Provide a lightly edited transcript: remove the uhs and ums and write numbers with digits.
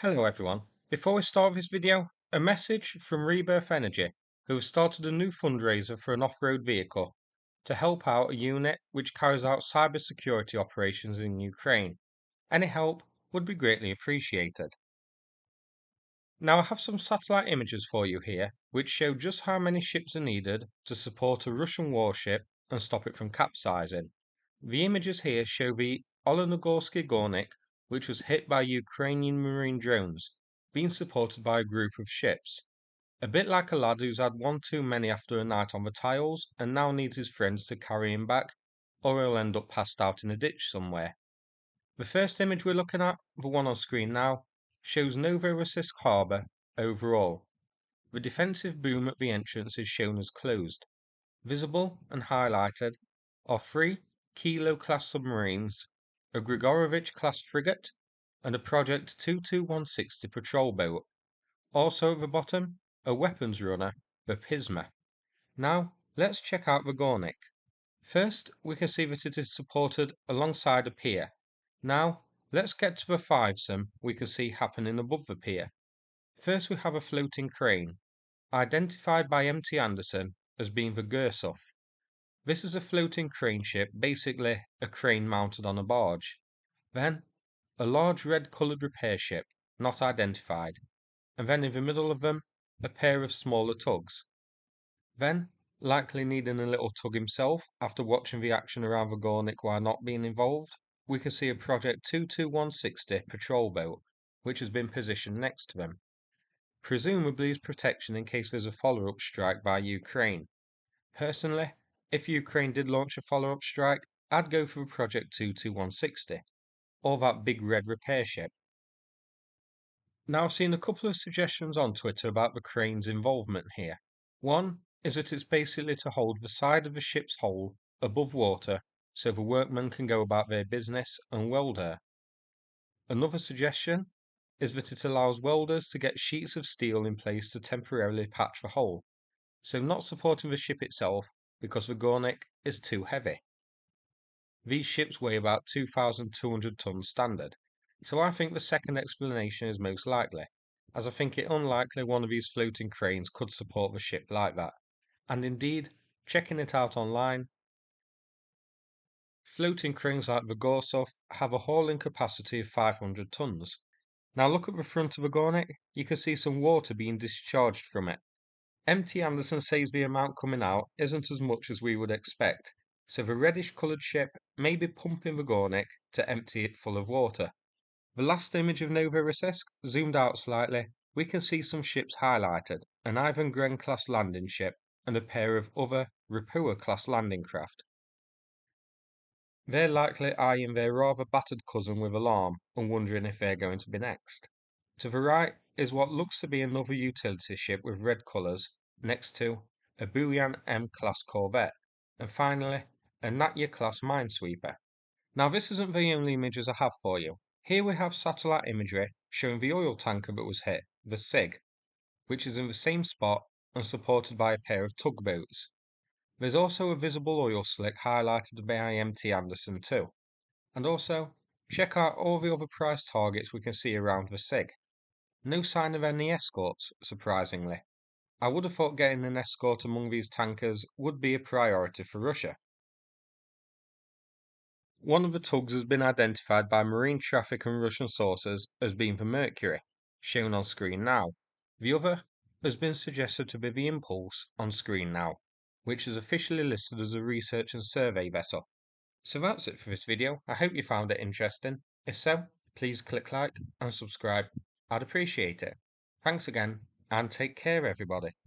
Hello everyone. Before we start this video, a message from Rebirth Energy, who have started a new fundraiser for an off-road vehicle to help out a unit which carries out cybersecurity operations in Ukraine. Any help would be greatly appreciated. Now I have some satellite images for you here which show just how many ships are needed to support a Russian warship and stop it from capsizing. The images here show the Olenegorsky Gornyk, which was hit by Ukrainian marine drones, being supported by a group of ships. A bit like a lad who's had one too many after a night on the tiles and now needs his friends to carry him back, or he'll end up passed out in a ditch somewhere. The first image we're looking at, the one on screen now, shows Novorossiysk harbour overall. The defensive boom at the entrance is shown as closed. Visible and highlighted are 3 Kilo-class submarines, a Grigorovich-class frigate, and a Project 22160 patrol boat. Also at the bottom, a weapons runner, the Pisma. Now, let's check out the Gornyk. First, we can see that it is supported alongside a pier. Now, let's get to the fivesome we can see happening above the pier. First, we have a floating crane, identified by M.T. Anderson as being the Gursov. This is a floating crane ship, basically a crane mounted on a barge. Then, a large red-coloured repair ship, not identified, and then in the middle of them, a pair of smaller tugs. Then, likely needing a little tug himself after watching the action around the Gornyk while not being involved, we can see a Project 22160 patrol boat, which has been positioned next to them. Presumably as protection in case there's a follow-up strike by Ukraine. Personally, if Ukraine did launch a follow-up strike, I'd go for the Project 22160, or that big red repair ship. Now I've seen a couple of suggestions on Twitter about the crane's involvement here. One is that it's basically to hold the side of the ship's hull above water so the workmen can go about their business and weld her. Another suggestion is that it allows welders to get sheets of steel in place to temporarily patch the hole, so not supporting the ship itself because the Gornyk is too heavy. These ships weigh about 2,200 tons standard, so I think the second explanation is most likely, as I think it unlikely one of these floating cranes could support the ship like that. And indeed, checking it out online, floating cranes like the Gursov have a hauling capacity of 500 tons. Now look at the front of the Gornyk, you can see some water being discharged from it. M.T. Anderson says the amount coming out isn't as much as we would expect, so the reddish-coloured ship may be pumping the Gornyk to empty it full of water. The last image of Novorossiysk, zoomed out slightly, we can see some ships highlighted, an Ivan Gren-class landing ship and a pair of other Ropucha-class landing craft. They're likely eyeing their rather battered cousin with alarm and wondering if they're going to be next. To the right is what looks to be another utility ship with red colours, next to a Buyan M-class corvette, and finally a Natya-class minesweeper. Now this isn't the only images I have for you. Here we have satellite imagery showing the oil tanker that was hit, the SIG, which is in the same spot and supported by a pair of tugboats. There's also a visible oil slick highlighted by M.T. Anderson too. And also, check out all the other prize targets we can see around the SIG. No sign of any escorts, surprisingly. I would have thought getting an escort among these tankers would be a priority for Russia. One of the tugs has been identified by marine traffic and Russian sources as being the Mercury, shown on screen now. The other has been suggested to be the Impulse on screen now, which is officially listed as a research and survey vessel. So that's it for this video. I hope you found it interesting. If so, please click like and subscribe. I'd appreciate it. Thanks again, and take care everybody.